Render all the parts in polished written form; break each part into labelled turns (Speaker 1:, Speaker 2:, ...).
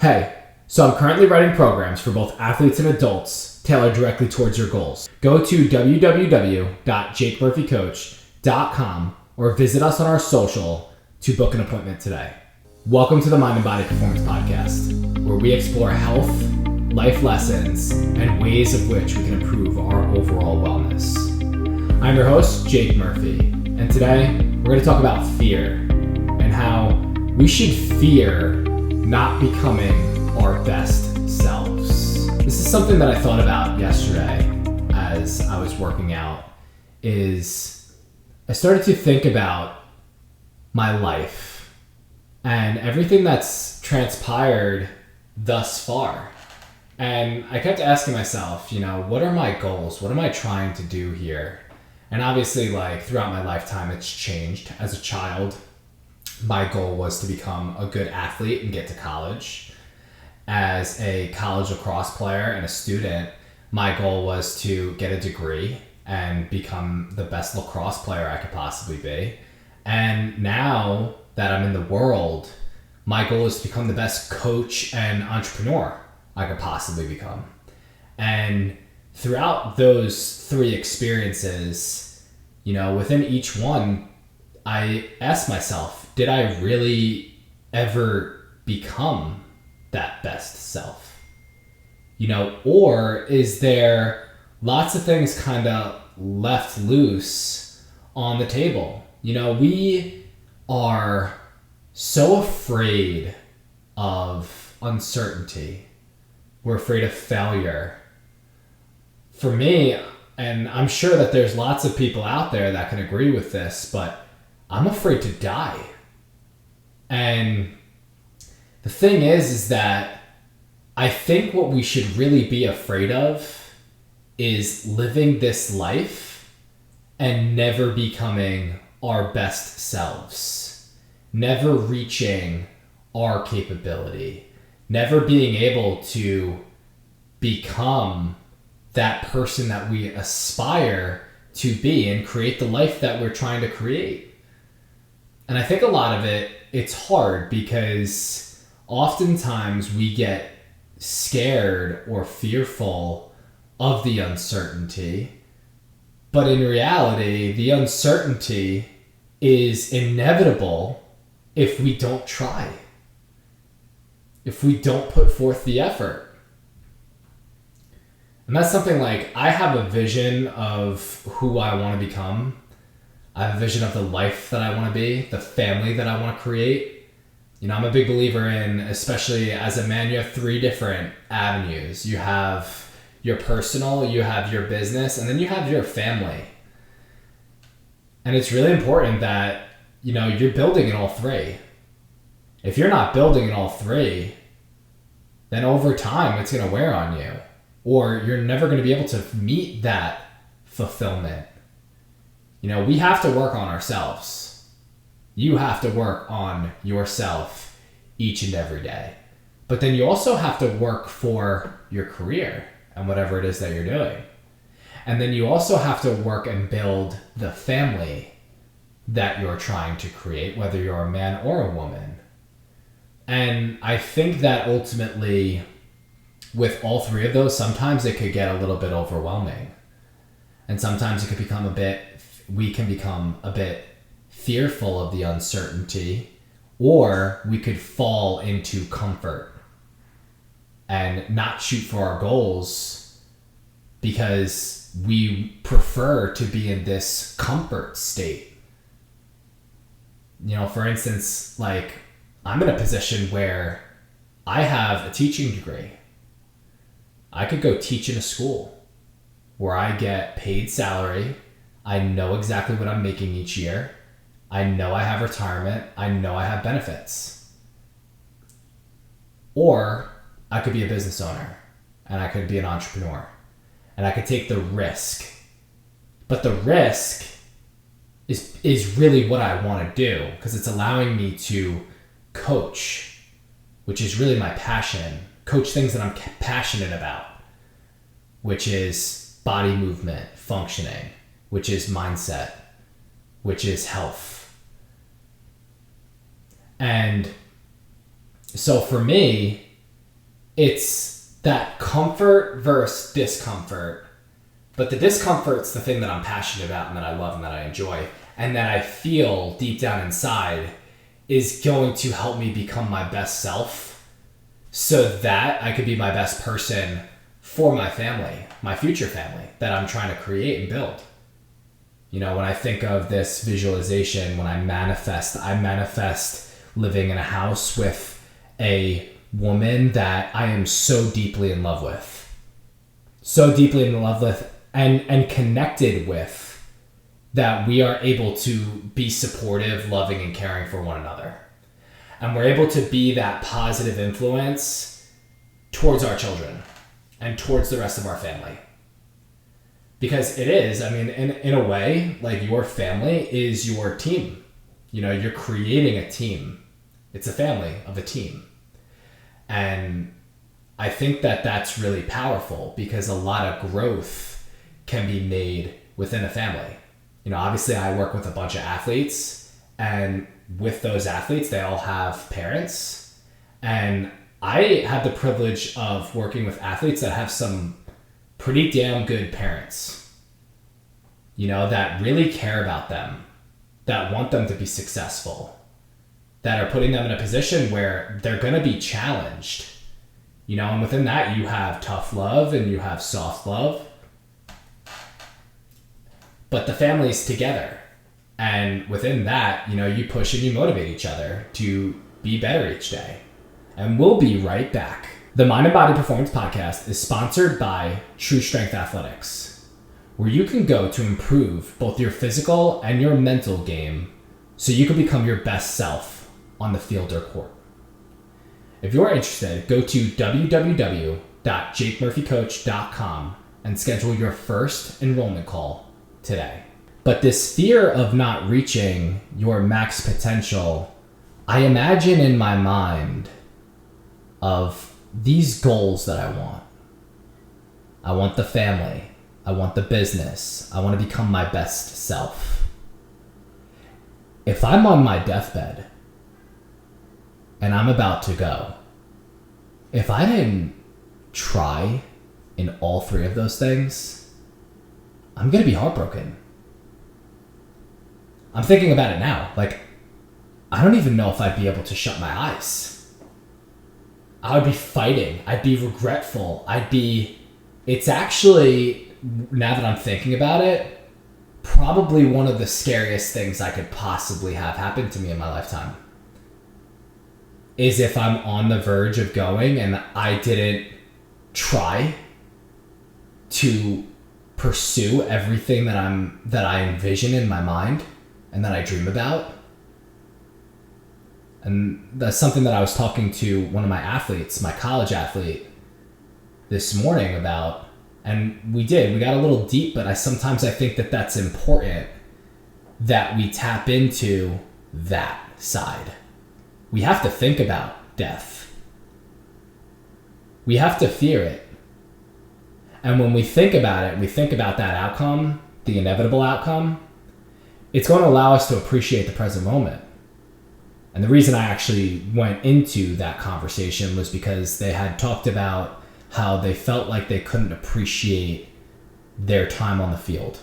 Speaker 1: Hey, so I'm currently writing programs for both athletes and adults tailored directly towards your goals. Go to www.jakemurphycoach.com or visit us on our social to book an appointment today. Welcome to the Mind and Body Performance Podcast, where we explore health, life lessons, and ways of which we can improve our overall wellness. I'm your host, Jake Murphy, and today we're going to talk about fear and how we should fear not becoming our best selves. This is something that I thought about yesterday as I was working out. I started to think about my life and everything that's transpired thus far. And I kept asking myself, what are my goals? What am I trying to do here? And obviously, throughout my lifetime, it's changed. As a child, my goal was to become a good athlete and get to college. As a college lacrosse player and a student, my goal was to get a degree and become the best lacrosse player I could possibly be. And now that I'm in the world, my goal is to become the best coach and entrepreneur I could possibly become. And throughout those three experiences, within each one, I asked myself, did I really ever become that best self? Or is there lots of things kind of left loose on the table? We are so afraid of uncertainty. We're afraid of failure. For me, and I'm sure that there's lots of people out there that can agree with this, but I'm afraid to die. And the thing is that I think what we should really be afraid of is living this life and never becoming our best selves, never reaching our capability, never being able to become that person that we aspire to be and create the life that we're trying to create. And I think a lot of it's hard because oftentimes we get scared or fearful of the uncertainty. But in reality, the uncertainty is inevitable if we don't try, if we don't put forth the effort. And that's something I have a vision of who I want to become. I have a vision of the life that I want to be, the family that I want to create. I'm a big believer in, especially as a man, you have three different avenues. You have your personal, you have your business, and then you have your family. And it's really important that, you're building in all three. If you're not building in all three, then over time it's going to wear on you. Or you're never going to be able to meet that fulfillment. We have to work on ourselves. You have to work on yourself each and every day. But then you also have to work for your career and whatever it is that you're doing. And then you also have to work and build the family that you're trying to create, whether you're a man or a woman. And I think that ultimately, with all three of those, sometimes it could get a little bit overwhelming. And sometimes it could we can become a bit fearful of the uncertainty, or we could fall into comfort and not shoot for our goals because we prefer to be in this comfort state. For instance, I'm in a position where I have a teaching degree. I could go teach in a school where I get paid salary. I know exactly what I'm making each year. I know I have retirement. I know I have benefits. Or I could be a business owner and I could be an entrepreneur and I could take the risk. But the risk is really what I want to do because it's allowing me to coach, which is really my passion. Coach things that I'm passionate about, which is body movement, functioning, which is mindset, which is health. And so for me, it's that comfort versus discomfort. But the discomfort's the thing that I'm passionate about and that I love and that I enjoy and that I feel deep down inside is going to help me become my best self so that I could be my best person for my family, my future family that I'm trying to create and build. You know, when I think of this visualization, when I manifest living in a house with a woman that I am so deeply in love with. So deeply in love with and connected with that we are able to be supportive, loving, and caring for one another. And we're able to be that positive influence towards our children and towards the rest of our family. Because it is, I mean, in a way, like your family is your team. You know, you're creating a team. It's a family of a team. And I think that that's really powerful because a lot of growth can be made within a family. You know, obviously I work with a bunch of athletes, and with those athletes, they all have parents. And I have the privilege of working with athletes that have some pretty damn good parents, you know, that really care about them, that want them to be successful, that are putting them in a position where they're going to be challenged, you know, and within that you have tough love and you have soft love, but the family's together. And within that, you know, you push and you motivate each other to be better each day. And we'll be right back. The Mind and Body Performance Podcast is sponsored by True Strength Athletics, where you can go to improve both your physical and your mental game so you can become your best self on the field or court. If you're interested, go to www.jakemurphycoach.com and schedule your first enrollment call today. But this fear of not reaching your max potential, I imagine in my mind of these goals that I want. I want the family. I want the business. I want to become my best self. If I'm on my deathbed and I'm about to go, if I didn't try in all three of those things, I'm going to be heartbroken. I'm thinking about it now. Like, I don't even know if I'd be able to shut my eyes. I would be fighting. I'd be regretful. It's actually, now that I'm thinking about it, probably one of the scariest things I could possibly have happen to me in my lifetime. Is if I'm on the verge of going and I didn't try to pursue everything that I envision in my mind and that I dream about. And that's something that I was talking to one of my athletes, my college athlete, this morning about. And we got a little deep, but sometimes I think that that's important that we tap into that side. We have to think about death. We have to fear it. And when we think about it, we think about that outcome, the inevitable outcome, it's going to allow us to appreciate the present moment. And the reason I actually went into that conversation was because they had talked about how they felt like they couldn't appreciate their time on the field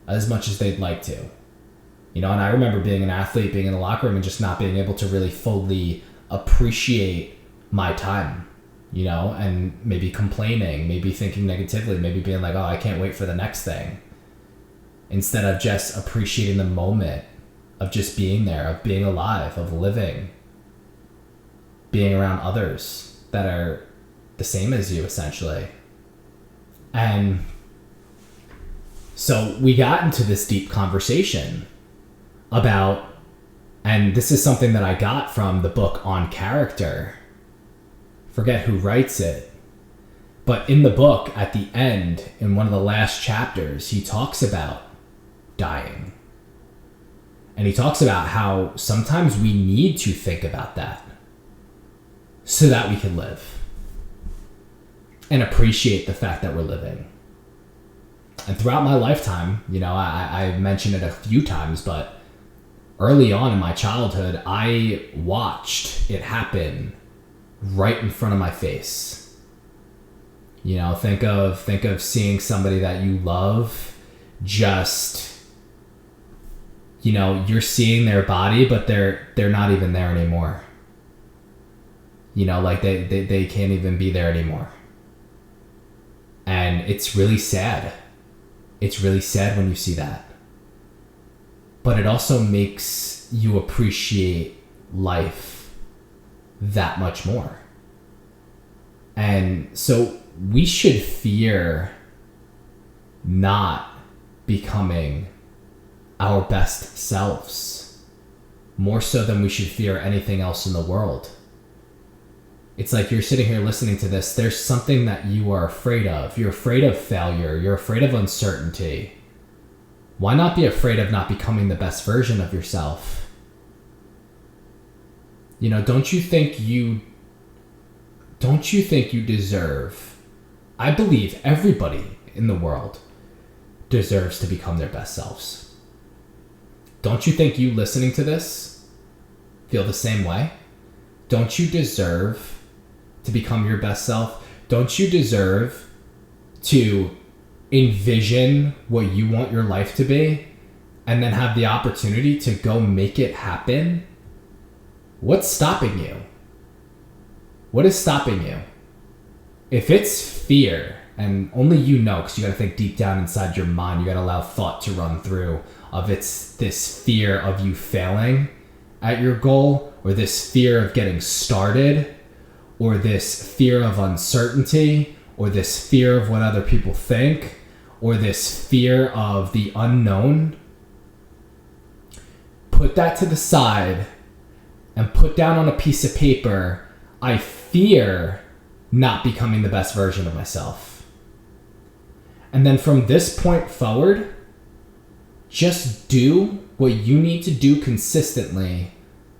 Speaker 1: as much as they'd like to. You know, and I remember being an athlete, being in the locker room and just not being able to really fully appreciate my time, you know, and maybe complaining, maybe thinking negatively, maybe being like, oh, I can't wait for the next thing. Instead of just appreciating the moment of just being there, of being alive, of living, being around others that are the same as you, essentially. And so we got into this deep conversation about, and this is something that I got from the book On Character. Forget who writes it. But in the book, at the end, in one of the last chapters, he talks about dying. And he talks about how sometimes we need to think about that so that we can live and appreciate the fact that we're living. And throughout my lifetime, you know, I mentioned it a few times, but early on in my childhood, I watched it happen right in front of my face. You know, think of seeing somebody that you love just, you know, you're seeing their body, but they're not even there anymore. You know, like they can't even be there anymore. And it's really sad. It's really sad when you see that. But it also makes you appreciate life that much more. And so we should fear not becoming our best selves more so than we should fear anything else in the world. It's like you're sitting here listening to this. There's something that you are afraid of. You're afraid of failure. You're afraid of uncertainty. Why not be afraid of not becoming the best version of yourself? You know, don't you think you deserve? I believe everybody in the world deserves to become their best selves. Don't you think you listening to this feel the same way? Don't you deserve to become your best self? Don't you deserve to envision what you want your life to be and then have the opportunity to go make it happen? What's stopping you? What is stopping you? If it's fear, and only you know, because you got to think deep down inside your mind, you got to allow thought to run through of it's this fear of you failing at your goal, or this fear of getting started, or this fear of uncertainty, or this fear of what other people think, or this fear of the unknown. Put that to the side and put down on a piece of paper, I fear not becoming the best version of myself. And then from this point forward, just do what you need to do consistently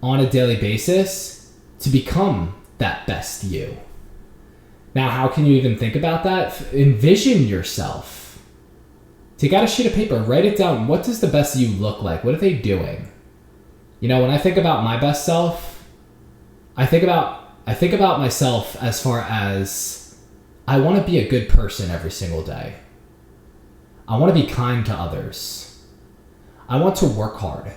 Speaker 1: on a daily basis to become that best you. Now, how can you even think about that? Envision yourself. Take out a sheet of paper, write it down. What does the best you look like? What are they doing? You know, when I think about my best self, I think about myself as far as I want to be a good person every single day. I want to be kind to others. I want to work hard.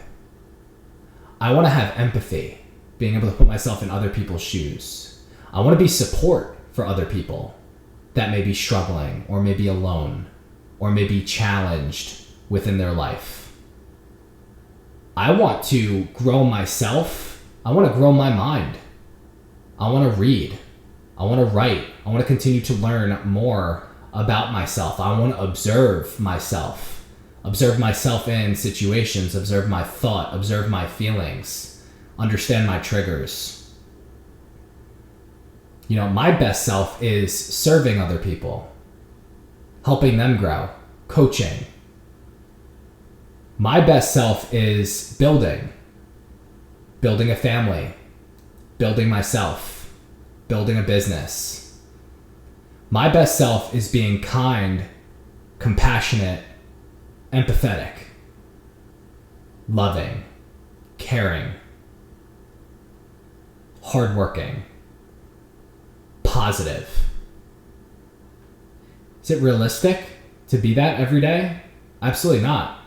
Speaker 1: I want to have empathy, being able to put myself in other people's shoes. I want to be support for other people that may be struggling or may be alone or may be challenged within their life. I want to grow myself. I want to grow my mind. I want to read. I want to write. I want to continue to learn more about myself. I want to observe myself in situations, observe my thought, observe my feelings, understand my triggers. You know, my best self is serving other people, helping them grow, coaching. My best self is building a family, building myself, building a business. My best self is being kind, compassionate, empathetic, loving, caring, hardworking, positive. Is it realistic to be that every day? Absolutely not.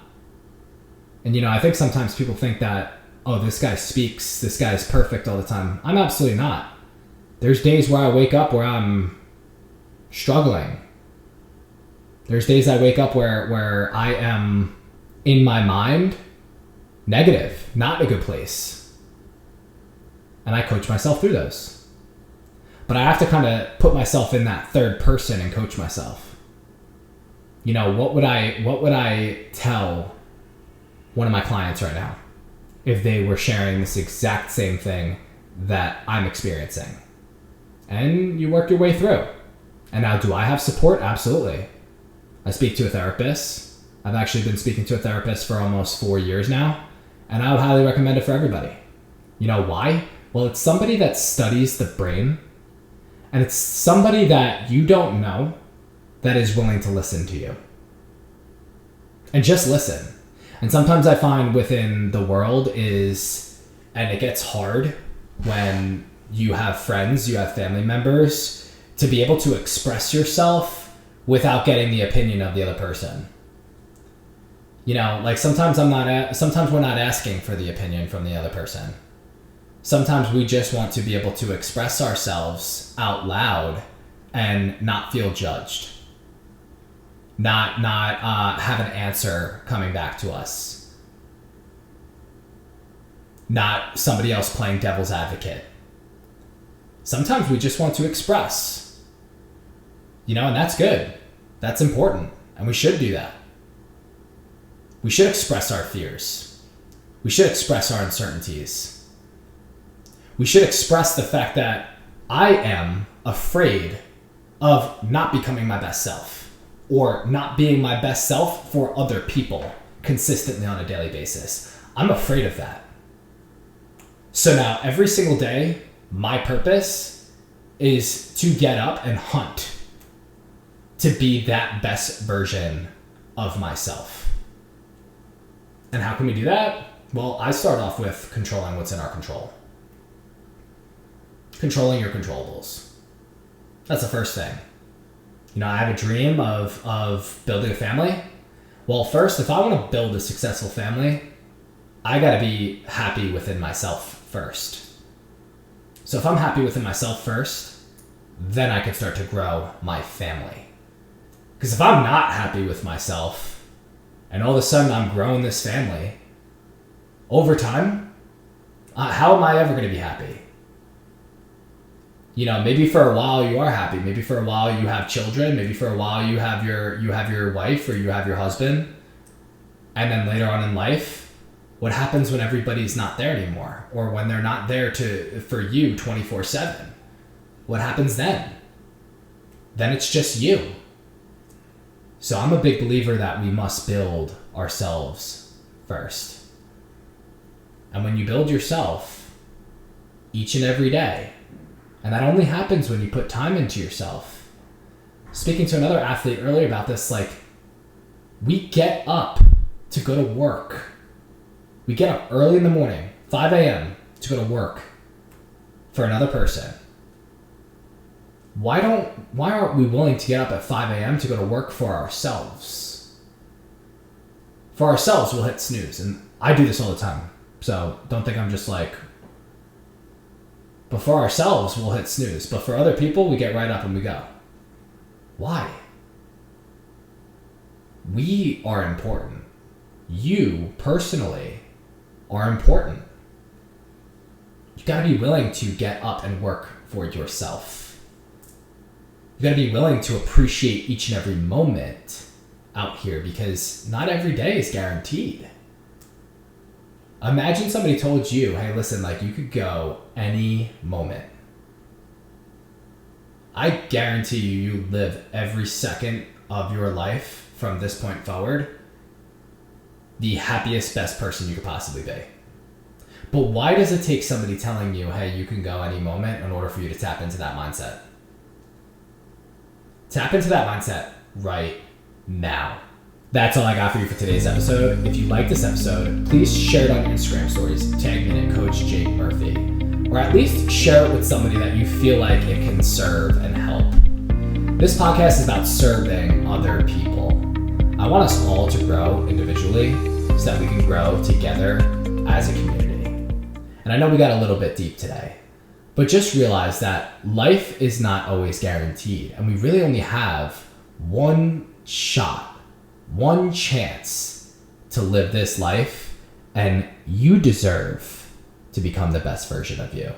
Speaker 1: And you know, I think sometimes people think that, oh, this guy is perfect all the time. I'm absolutely not. There's days where I wake up where I'm struggling. There's days I wake up where I am in my mind negative, not in a good place. And I coach myself through those. But I have to kind of put myself in that third person and coach myself. You know, what would I tell one of my clients right now if they were sharing this exact same thing that I'm experiencing? And you work your way through. And now, do I have support? Absolutely. I speak to a therapist. I've actually been speaking to a therapist for almost 4 years now, and I would highly recommend it for everybody. You know why? Well, it's somebody that studies the brain, and it's somebody that you don't know that is willing to listen to you. And just listen. And sometimes I find within the world and it gets hard when you have friends, you have family members, to be able to express yourself without getting the opinion of the other person. You know, like sometimes we're not asking for the opinion from the other person. Sometimes we just want to be able to express ourselves out loud and not feel judged. Not have an answer coming back to us. Not somebody else playing devil's advocate. Sometimes we just want to express. You know, and that's good. That's important. And we should do that. We should express our fears. We should express our uncertainties. We should express the fact that I am afraid of not becoming my best self or not being my best self for other people consistently on a daily basis. I'm afraid of that. So now every single day, my purpose is to get up and hunt to be that best version of myself. And how can we do that? Well, I start off with controlling what's in our control. Controlling your controllables. That's the first thing. You know, I have a dream of building a family. Well, first, if I want to build a successful family, I got to be happy within myself first. So if I'm happy within myself first, then I can start to grow my family. Because if I'm not happy with myself, and all of a sudden I'm growing this family, over time, how am I ever going to be happy? You know, maybe for a while you are happy. Maybe for a while you have children. Maybe for a while you have your wife or you have your husband. And then later on in life, what happens when everybody's not there anymore? Or when they're not there for you 24/7? What happens then? Then it's just you. So I'm a big believer that we must build ourselves first. And when you build yourself each and every day, and that only happens when you put time into yourself. Speaking to another athlete earlier about this, like, we get up to go to work. We get up early in the morning, 5 a.m., to go to work for another person. Why aren't we willing to get up at 5 a.m. to go to work for ourselves? For ourselves, we'll hit snooze. And I do this all the time. So don't think I'm just like... But for ourselves, we'll hit snooze. But for other people, we get right up and we go. Why? We are important. You, personally, are important. You gotta be willing to get up and work for yourself. You gotta be willing to appreciate each and every moment out here because not every day is guaranteed. Imagine somebody told you, hey, listen, like you could go any moment. I guarantee you live every second of your life from this point forward the happiest, best person you could possibly be. But why does it take somebody telling you, hey, you can go any moment in order for you to tap into that mindset? Tap into that mindset right now. That's all I got for you for today's episode. If you like this episode, please share it on your Instagram stories. Tag me in at Coach Jake Murphy. Or at least share it with somebody that you feel like it can serve and help. This podcast is about serving other people. I want us all to grow individually so that we can grow together as a community. And I know we got a little bit deep today, but just realize that life is not always guaranteed. And we really only have one shot, one chance to live this life, and you deserve to become the best version of you.